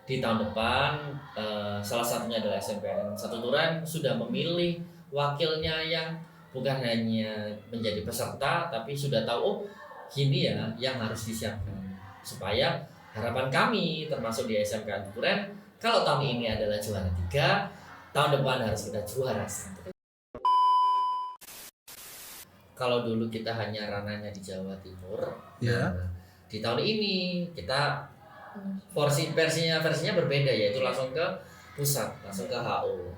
di tahun depan salah satunya adalah SMPN 1 Turen sudah memilih wakilnya yang bukan hanya menjadi peserta tapi sudah tahu gini ya yang harus disiapkan supaya harapan kami termasuk di SMK Turen kalau tahun ini adalah juara 3, tahun depan harus kita juara 1. Kalau dulu kita hanya ranahnya di Jawa Timur, di tahun ini kita versinya berbeda, yaitu langsung ke pusat, langsung ke HO.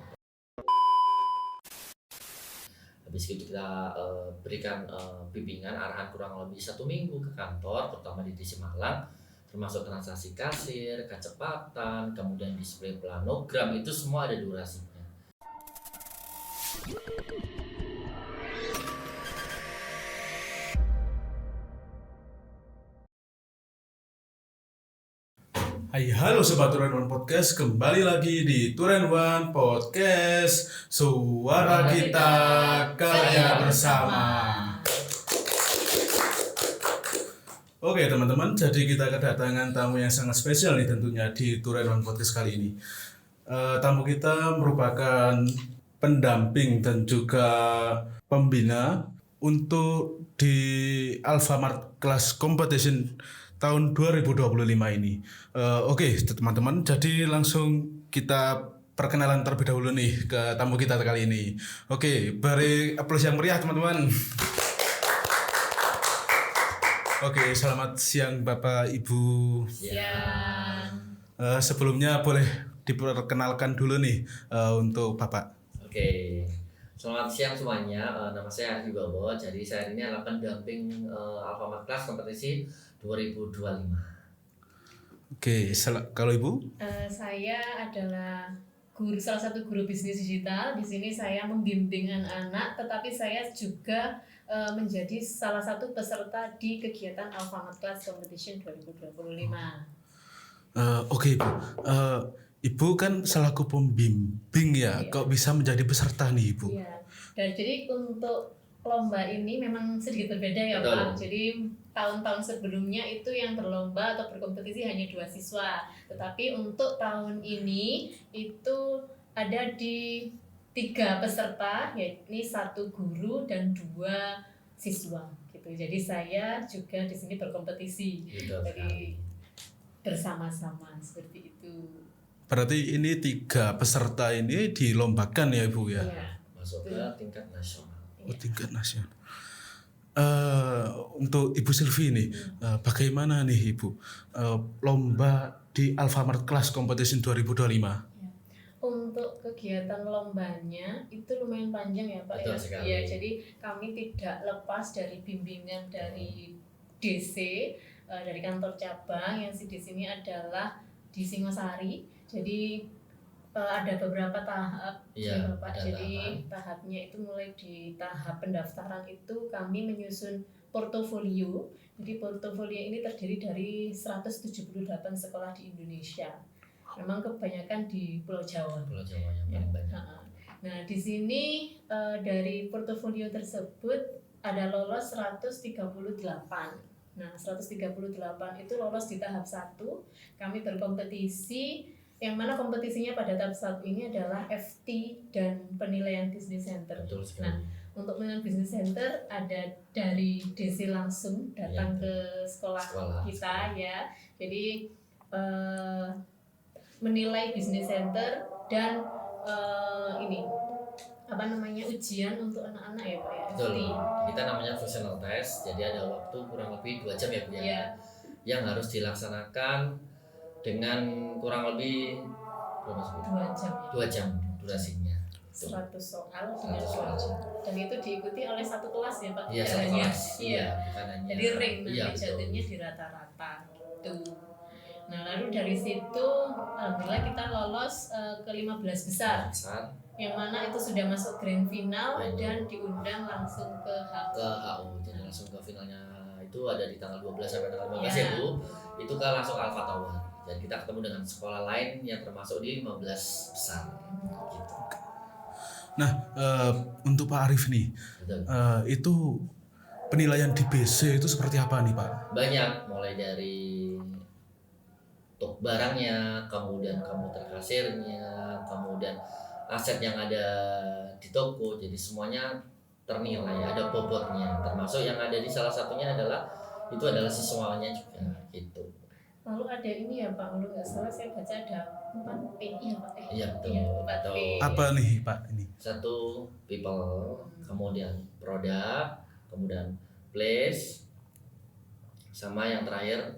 Habis itu kita berikan bimbingan arahan kurang lebih 1 minggu ke kantor, terutama di Divisi Malang, termasuk transaksi kasir, kecepatan, kemudian display planogram, itu semua ada durasinya. Hai, halo Sobat Turen One Podcast, kembali lagi di Turen One Podcast, suara kita karya bersama. Oke teman-teman, jadi kita kedatangan tamu yang sangat spesial nih tentunya di Turen One Podcast kali ini. Tamu kita merupakan pendamping dan juga pembina untuk di Alfamart Class Competition tahun 2025 ini. Oke teman-teman, jadi langsung kita perkenalan terlebih dahulu nih ke tamu kita kali ini. Oke, beri aplaus yang meriah teman-teman. Oke, selamat siang Bapak Ibu. Siang. Sebelumnya boleh diperkenalkan dulu nih untuk Bapak. Oke, selamat siang semuanya. Nama saya Ardi Bowo. Jadi saya ini adalah pendamping Alfamart Class kompetisi 2025. Oke, kalau Ibu? Saya adalah salah satu guru bisnis digital. Di sini saya membimbing anak-anak, tetapi saya juga menjadi salah satu peserta di kegiatan Alfamart Class Competition 2025. Oke Ibu, Ibu kan selaku pembimbing ya, Iya. kok bisa menjadi peserta nih Ibu? Iya. Dan jadi untuk lomba ini memang sedikit berbeda ya Betul. Pak. Jadi tahun-tahun sebelumnya itu yang berlomba atau berkompetisi hanya 2 siswa. Tetapi untuk tahun ini itu ada di 3 peserta, yakni 1 guru dan 2 siswa gitu. Jadi saya juga di sini berkompetisi. Jadi bersama-sama seperti itu. Berarti ini 3 peserta ini dilombakan ya Ibu ya? Iya. Masuk ke tingkat nasional. Oh, tingkat nasional. Untuk Ibu Silvi nih, bagaimana nih Ibu lomba di Alfamart Class Competition 2025? Untuk kegiatan lombanya itu lumayan panjang ya Pak. Betul sekali. Ya, jadi kami tidak lepas dari bimbingan dari DC, dari kantor cabang yang di sini adalah di Singosari. Jadi ada beberapa tahap Iya, Pak. ada Jadi tahapnya itu mulai di tahap pendaftaran itu kami menyusun portofolio. Jadi portofolio ini terdiri dari 178 sekolah di Indonesia. Memang kebanyakan di Pulau Jawa. Pulau Jawa yang paling banyak. Nah, di sini dari portofolio tersebut ada lolos 138. Nah, 138 itu lolos di tahap 1. Kami berkompetisi, yang mana kompetisinya pada tahap 1 ini adalah FT dan penilaian Business Center. Betul sekali. Nah, untuk penilaian Business Center ada dari DC langsung datang ke sekolah kita ya. Jadi menilai Business Center dan ujian untuk anak-anak ya Pak ya. Betul. Kita namanya functional test. Jadi ada waktu kurang lebih 2 jam ya Bu ya. Iya. Yang harus dilaksanakan dengan kurang lebih 2 jam. 2 jam durasinya. 100 soal dengan 100 soal. 2 jam. Dan itu diikuti oleh 1 kelas ya Pak. Iya, 1 kelas. Iya, bukan hanya. Jadi ring iya, nanti jatuhnya di rata-rata gitu. Nah, lalu dari situ alhamdulillah kita lolos ke 15 besar. Yang mana itu sudah masuk grand final dan diundang langsung ke HU. Jadi langsung ke finalnya itu ada di tanggal 12 sampai tanggal 15 ya Bu. Itu kan langsung Alpha Tower. Dan kita ketemu dengan sekolah lain yang termasuk di 15 besar. Gitu. Nah, untuk Pak Arif nih, itu penilaian di BC itu seperti apa nih Pak? Banyak, mulai dari untuk barangnya, kemudian komputer kasirnya, kemudian aset yang ada di toko, jadi semuanya ternilai, ada bobotnya, termasuk yang ada di salah satunya adalah siswanya juga gitu. Lalu ada ini ya Pak, kalau nggak salah saya baca ada 4P ya Pak. Iya betul. Iya, 4P. betul. Apa nih Pak ini? Satu people, kemudian produk, kemudian place, sama yang terakhir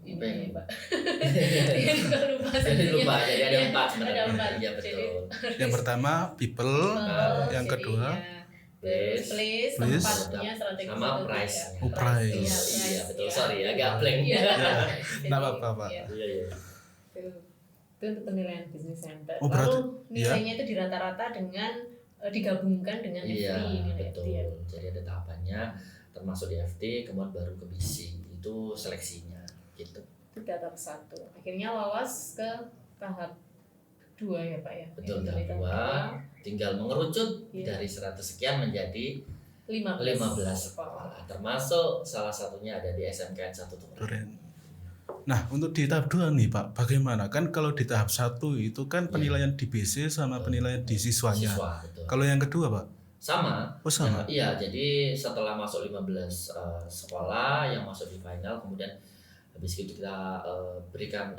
Ini Apa ya? ya, Pak. Iya juga lupa jadi lupa, jadi ada Iya, 4 sebenarnya. ada 4. Iya betul. Yang pertama people, yang Jadi, kedua ya, place, Place. tempatnya, strategi Sama strategi, price. ya. Oh, price. Iya, Iya betul, iya. sorry agak blank. Iya. Nggak apa-apa, Pak. Iya. Iya iya. Itu untuk penilaian business center. Oh, berarti- Lalu nilainya itu dirata-rata dengan digabungkan dengan Iya FT, nilai betul. FT ya. Jadi ada tahapannya, termasuk di FT, kemudian baru ke BC. Itu seleksinya gitu. Itu tahap 1. Akhirnya lolos ke tahap 2 ya Pak ya. Betul, Yang tahap dari dua. Tinggal mengerucut Iya. dari 100 sekian menjadi 15 sekolah. Termasuk salah satunya ada di SMKN 1 Turen. Duren. Nah, untuk di tahap 2 nih Pak, bagaimana? Kan kalau di tahap 1 itu kan penilaian di BC sama penilaian di siswanya. Siswa betul. Kalau yang kedua Pak? Sama. Oh sama. Iya, jadi setelah masuk 15 sekolah yang masuk di final, kemudian habis itu kita berikan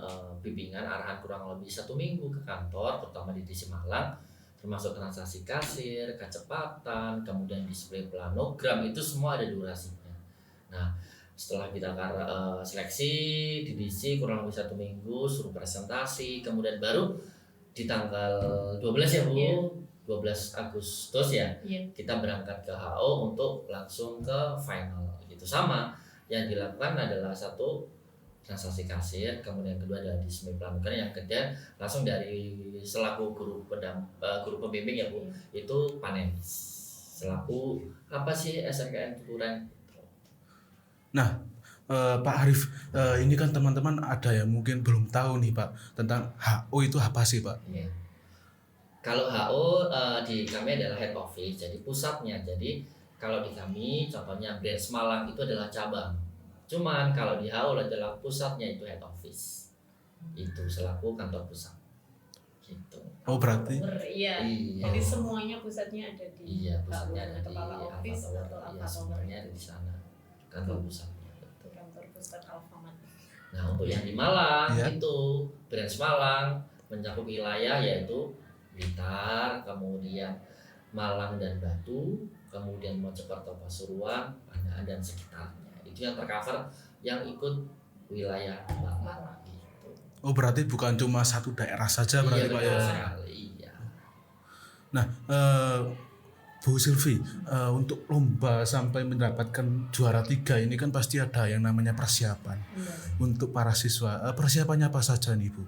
bimbingan arahan kurang lebih 1 minggu ke kantor, terutama di DC Malang, termasuk transaksi kasir, kecepatan, kemudian display planogram, itu semua ada durasinya. Nah, setelah kita seleksi di DC kurang lebih 1 minggu, suruh presentasi, kemudian baru di tanggal 12 ya Bu, Iya. 12 Agustus ya, Iya. kita berangkat ke HO untuk langsung ke final gitu. Sama yang dilakukan adalah satu transaksi kasir, kemudian kedua adalah display planogram, yang ketiga langsung dari selaku guru pembimbing ya Bu, itu panelis selaku apa sih SMKN Turen. Pak Arif, ini kan teman-teman ada yang mungkin belum tahu nih Pak tentang HO itu apa sih Pak? Iya. Kalau HO di kami adalah head office, jadi pusatnya. Jadi kalau di kami contohnya Branch Malang itu adalah cabang. Cuman kalau di HO adalah pusatnya, itu head office. Itu selaku kantor pusat. Gitu. Oh berarti Iya. Iya. Jadi semuanya pusatnya ada di Iya, pusatnya ada di kepala office Alpha atau Tower. apa Iya, sebenarnya ada di sana. Kantor pusatnya. Betul. kantor pusat Alfamart. Nah, untuk yang di Malang Iya. itu Branch Malang mencakup wilayah yaitu Blitar, kemudian Malang dan Batu, kemudian Mojokerto, Pasuruan, Pandaan dan sekitarnya. Itu yang tercover yang ikut wilayah Malang gitu. oh berarti bukan cuma satu daerah saja berarti Iya, Pak betul ya. sekali. Iya. Nah, Bu Sylvie, untuk lomba sampai mendapatkan juara 3 ini kan pasti ada yang namanya persiapan untuk para siswa. Persiapannya apa saja nih Bu?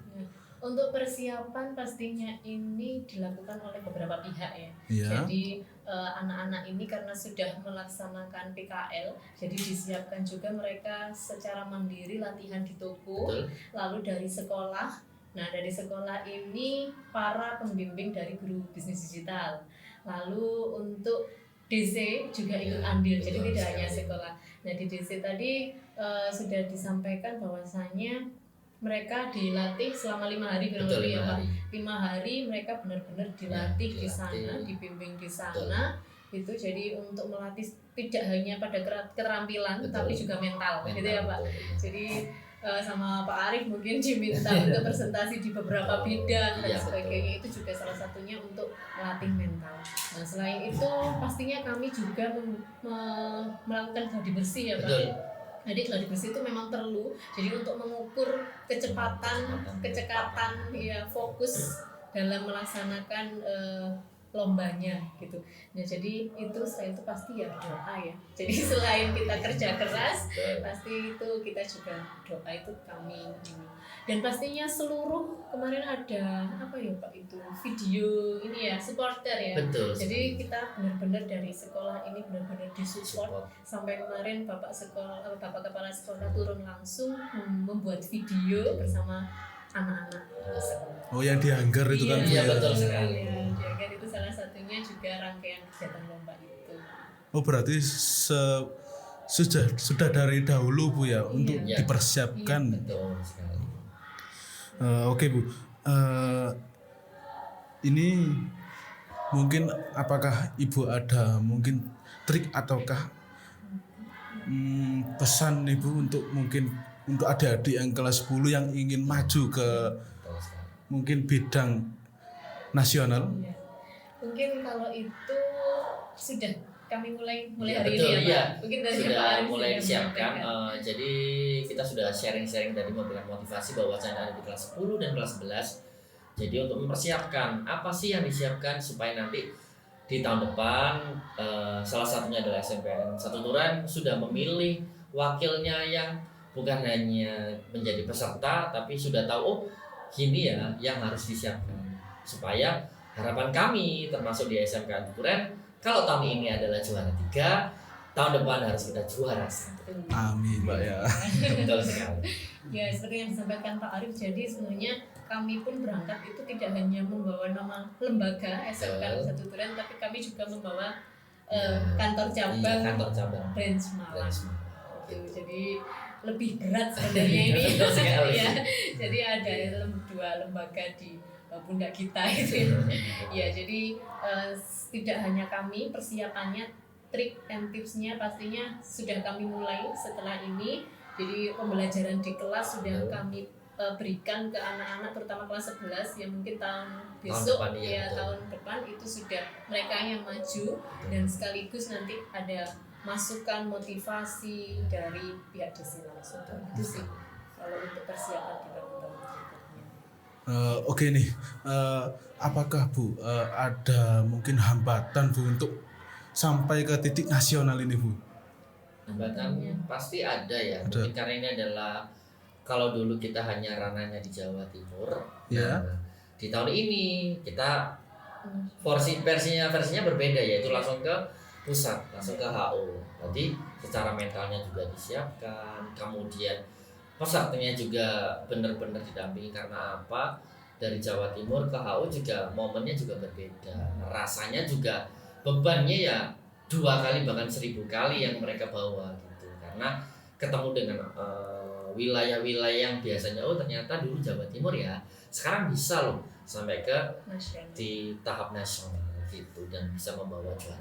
Untuk persiapan pastinya ini dilakukan oleh beberapa pihak ya. Iya. Jadi anak-anak ini karena sudah melaksanakan PKL, jadi disiapkan juga mereka secara mandiri latihan di toko, Betul. lalu dari sekolah. Nah, dari sekolah ini para pembimbing dari guru bisnis digital. Lalu untuk DC juga ikut Ya, andil, betul jadi tidak hanya sekali. sekolah. Nah, di DC tadi sudah disampaikan bahwasanya mereka dilatih selama 5 hari kurang Betul, lebih ya 5 Pak. hari. 5 hari mereka benar-benar dilatih di sana, dilatih. dibimbing di sana. Itu jadi untuk melatih tidak hanya pada keterampilan Betul. tapi juga mental, gitu ya Pak. Betul, iya. Jadi sama Pak Arif mungkin diminta untuk presentasi di beberapa bidang dan Iya, sebagainya, itu juga salah satunya untuk melatih mental. Nah, selain itu pastinya kami juga melakukan gladi bersih ya Pak. Betul. Jadi gladi bersih itu memang perlu. Jadi untuk mengukur kecekatan, ya fokus dalam melaksanakan lombanya gitu. Nah, jadi itu selain itu pasti ya doa ya. Jadi selain kita kerja keras, Betul. pasti itu kita juga doa itu kami ini. Dan pastinya seluruh kemarin ada apa ya Pak itu video ini ya supporter ya. Betul. Jadi kita benar-benar dari sekolah ini benar-benar disupport. Support. Sampai kemarin bapak kepala sekolah turun langsung membuat video bersama anak-anak sekolah. Oh yang di Hanggar itu kan Bu, Iya, ya? betul sekali. Iya, Jagar itu salah satunya juga rangkaian kegiatan lomba itu. Oh berarti sudah dari dahulu Bu ya untuk Iya. dipersiapkan. Betul sekali. Oke Bu. Ini mungkin apakah Ibu ada mungkin trik ataukah pesan Ibu untuk mungkin untuk adik-adik yang kelas 10 yang ingin maju ke Betul sekali. mungkin bidang nasional? Iya. Mungkin kalau itu sudah kami mulai Iya, hari betul, ini ya iya. Pak. Mungkin dari Pak Sudah Arif mulai sudah disiapkan. menyampaikan. Jadi kita sudah sharing-sharing tadi memberikan motivasi bahwa ada di kelas 10 dan kelas 11. Jadi untuk mempersiapkan apa sih yang disiapkan supaya nanti di tahun depan salah satunya adalah SMPN Satu Turan sudah memilih wakilnya yang bukan hanya menjadi peserta tapi sudah tahu oh ini ya yang harus disiapkan supaya harapan kami termasuk di SMK Satu Turan kalau tahun ini adalah juara 3 tahun depan harus kita juara 1. Amin Mbak ya. Betul sekali. Ya seperti yang disampaikan Pak Arif, jadi sebenarnya kami pun berangkat itu tidak hanya membawa nama lembaga SMK Satu Turan, tapi kami juga membawa kantor cabang, Iya, kantor cabang. branch Malang. Branch Malang. Gitu. Jadi lebih berat sebenarnya ini. Betul sekali. Ya, jadi ada dua lembaga di pundak kita itu. Ya, jadi tidak hanya kami persiapannya, trik and tipsnya pastinya sudah kami mulai setelah ini. Jadi pembelajaran di kelas sudah kami berikan ke anak-anak terutama kelas 11 yang mungkin tahun besok depan, iya, betul. tahun depan itu sudah mereka yang maju dan sekaligus nanti ada masukan motivasi dari pihak desa langsung. Itu sih kalau untuk persiapan di tahun-tahun berikutnya. Oke nih, apakah Bu ada mungkin hambatan Bu untuk sampai ke titik nasional ini Bu? Hambatan pasti ada ya. Ada. Mungkin karena ini adalah kalau dulu kita hanya ranahnya di Jawa Timur. Ya. Nah, di tahun ini kita versinya berbeda yaitu langsung ke pusat, langsung ke HO. Jadi secara mentalnya juga disiapkan, kemudian pesertanya juga benar-benar didampingi karena apa? Dari Jawa Timur ke HO juga momennya juga berbeda. Rasanya juga bebannya ya 2 kali bahkan 1000 kali yang mereka bawa gitu. Karena ketemu dengan wilayah-wilayah yang biasanya oh ternyata dulu Jawa Timur ya sekarang bisa loh sampai ke Nasional. di tahap nasional gitu dan bisa membawa juara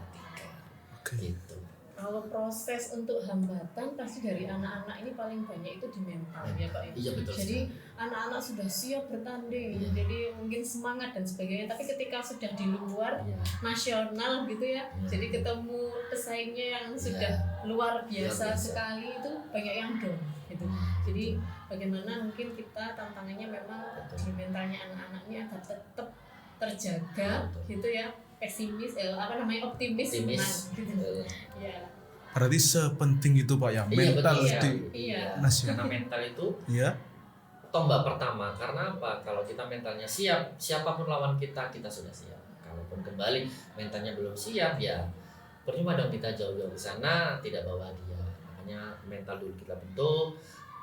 3 gitu. Kalau proses untuk hambatan pasti dari anak-anak ini paling banyak itu di mental ya Pak. Iya betul. Jadi anak-anak sudah siap bertanding, Iya. jadi mungkin semangat dan sebagainya. Tapi ketika sudah di luar Iya. nasional gitu ya, Iya. jadi ketemu pesaingnya yang sudah luar biasa biasa. sekali itu banyak yang down gitu. Jadi bagaimana mungkin kita tantangannya memang di mentalnya anak-anaknya agar tetap terjaga Betul. gitu ya, optimis Optimis. menang gitu. Betul. Ya. Berarti sepenting itu Pak ya, Iya, mental betul, di Iya. nasional. Karena mental itu Ya. tombak pertama. Karena apa? Kalau kita mentalnya siap, siapapun lawan kita sudah siap. Kalaupun kembali mentalnya belum siap ya percuma dong kita jauh-jauh ke sana tidak bawa dia. Makanya mental dulu kita bentuk.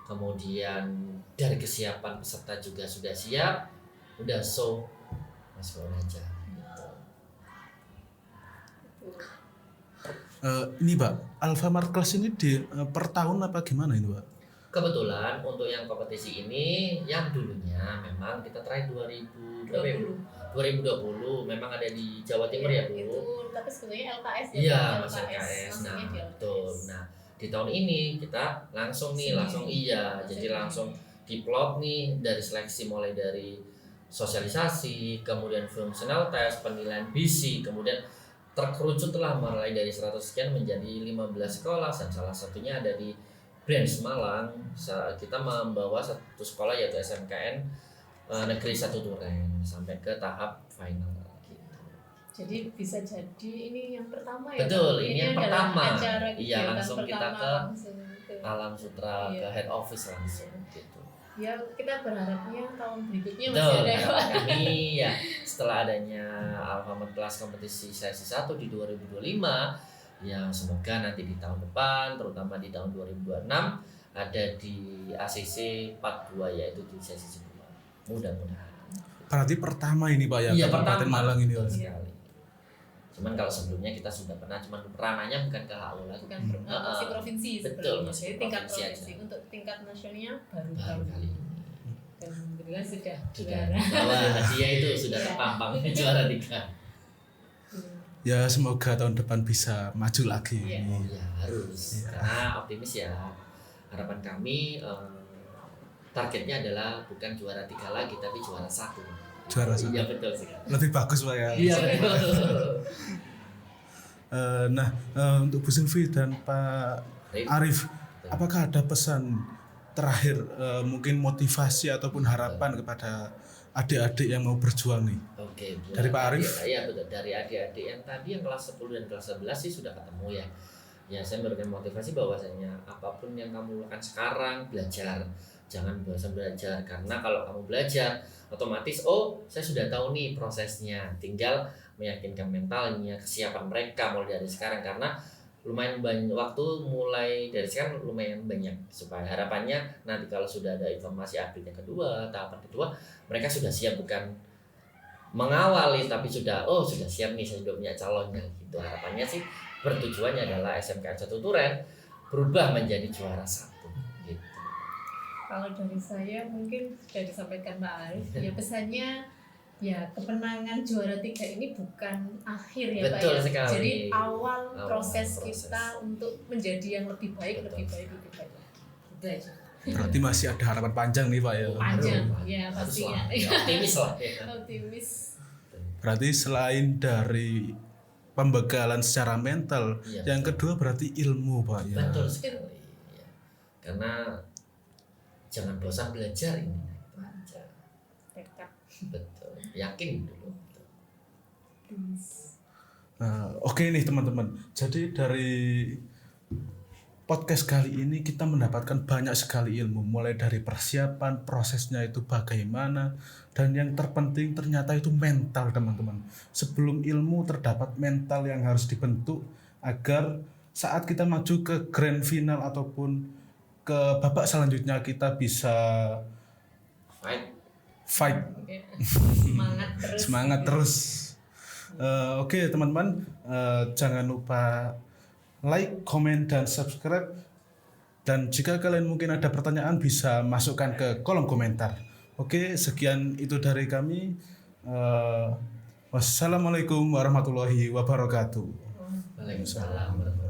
Kemudian dari kesiapan peserta juga sudah siap. Udah masuk aja. Gitu. Ini Pak, Alfamart Class ini per tahun apa gimana ini Pak? Kebetulan untuk yang kompetisi ini yang dulunya memang kita try 2020 memang ada di Jawa Timur ya Bu. Itu tapi sebenarnya LKS ya. Iya, Pak, masih LKS. Nah, maksudnya di LKS. betul. Nah, di tahun ini kita langsung jadi langsung diplot nih dari seleksi mulai dari sosialisasi, kemudian functional test, penilaian BC, kemudian terkerucutlah mulai dari 100 sekian menjadi 15 sekolah dan salah satunya ada di Branch Malang. Kita membawa satu sekolah yaitu SMKN Negeri Satu Turen sampai ke tahap final gitu. Jadi bisa jadi ini yang pertama ya. Betul, Pak? ini yang adalah pertama. acara Iya, kegiatan langsung kita pertama ke langsung ke- Alam Sutra Iya. ke head office langsung gitu. Ya kita berharapnya tahun berikutnya Betul, masih ada ya, Pak. harapan kami ya setelah adanya Alfamart Class kompetisi sesi 1 di 2025 ya semoga nanti di tahun depan terutama di tahun 2026 ada di ACC 42 yaitu di sesi 10. Mudah-mudahan. Berarti pertama ini Pak ya, Iya, Kabupaten pertama. Malang ini Pak. Betul sekali. Cuman kalau sebelumnya kita sudah pernah, cuman ranahnya bukan ke HU lagi. bukan masih provinsi Betul, sebelumnya. masih Jadi tingkat provinsi provinsi. aja. Untuk tingkat nasionalnya Baru baru kali ini. dan alhamdulillah sudah Sudah juara. bahwa hadiah itu sudah terpampang juara 3. Ya semoga tahun depan bisa maju lagi. Iya. Ya harus, karena optimis ya. Harapan kami targetnya adalah bukan juara 3 lagi, tapi juara 1. Juara 1. Iya betul sekali. Lebih bagus Pak ya. Iya betul. Untuk Bu Sylvie dan Pak Arif, apakah ada pesan terakhir, mungkin motivasi ataupun harapan kepada adik-adik yang mau berjuang nih? Oke, buat Dari Pak Arif? Iya betul, dari adik-adik yang tadi yang kelas 10 dan kelas 11 sih sudah ketemu ya. Ya saya memberikan motivasi bahwasanya apapun yang kamu lakukan sekarang, belajar. Jangan bosan belajar, karena kalau kamu belajar otomatis saya sudah tahu nih prosesnya, tinggal meyakinkan mentalnya, kesiapan mereka mulai dari sekarang, karena lumayan banyak waktu mulai dari sekarang, lumayan banyak, supaya harapannya nanti kalau sudah ada informasi update yang kedua, tahapan kedua, mereka sudah siap, bukan mengawali tapi sudah siap nih, saya sudah punya calonnya gitu. Harapannya sih bertujuannya adalah SMK 1 Turen berubah menjadi juara 1 gitu. Kalau dari saya mungkin sudah disampaikan Pak Arif, ya pesannya ya kemenangan juara 3 ini bukan akhir ya Pak Betul ya. sekali. Jadi awal proses proses. kita untuk menjadi yang lebih baik, Betul. lebih baik, lebih baik. Itu aja. Berarti masih ada harapan panjang nih Pak ya. Panjang, Harus ya lah. pastinya. Ya, optimis lah ya. Optimis. Berarti selain dari pembekalan secara mental, Iya, yang betul. kedua berarti ilmu Pak ya. Betul sekali ya. Karena jangan bosan belajar ini, itu aja. Tekad. Betul, yakin dulu. Optimis. Oke nih teman-teman. Jadi dari podcast kali ini kita mendapatkan banyak sekali ilmu, mulai dari persiapan, prosesnya itu bagaimana, dan yang terpenting ternyata itu mental teman-teman. Sebelum ilmu terdapat mental yang harus dibentuk agar saat kita maju ke grand final ataupun ke babak selanjutnya kita bisa fight, Oke. Semangat terus. semangat terus. Oke teman-teman, jangan lupa like, komen, dan subscribe. Dan jika kalian mungkin ada pertanyaan bisa masukkan ke kolom komentar. Oke, sekian itu dari kami. Wassalamualaikum warahmatullahi wabarakatuh. Waalaikumsalam warahmatullahi wabarakatuh.